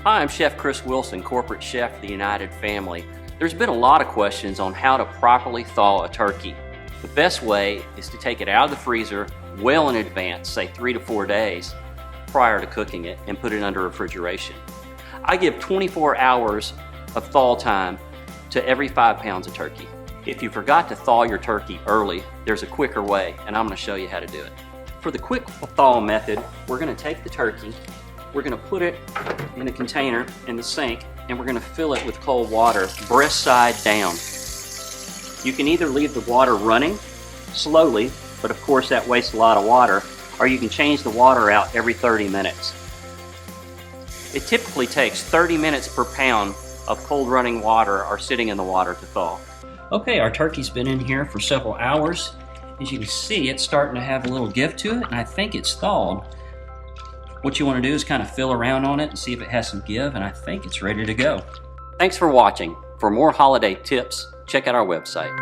Hi, I'm Chef Chris Wilson, corporate chef for the United Family. There's been a lot of questions on how to properly thaw a turkey. The best way is to take it out of the freezer well in advance, say 3 to 4 days prior to cooking it, and put it under refrigeration. I give 24 hours of thaw time to every 5 pounds of turkey. If you forgot to thaw your turkey early, there's a quicker way, and I'm going to show you how to do it. For the quick thaw method, we're going to take the turkey, we're going to put it in a container in the sink, and we're going to fill it with cold water, breast side down. You can either leave the water running slowly, but of course that wastes a lot of water, or you can change the water out every 30 minutes. It typically takes 30 minutes per pound of cold running water or sitting in the water to thaw. Okay, our turkey's been in here for several hours. As you can see, it's starting to have a little give to it, and I think it's thawed. What you want to do is kind of feel around on it and see if it has some give, and I think it's ready to go. Thanks for watching. For more holiday tips, check out our website.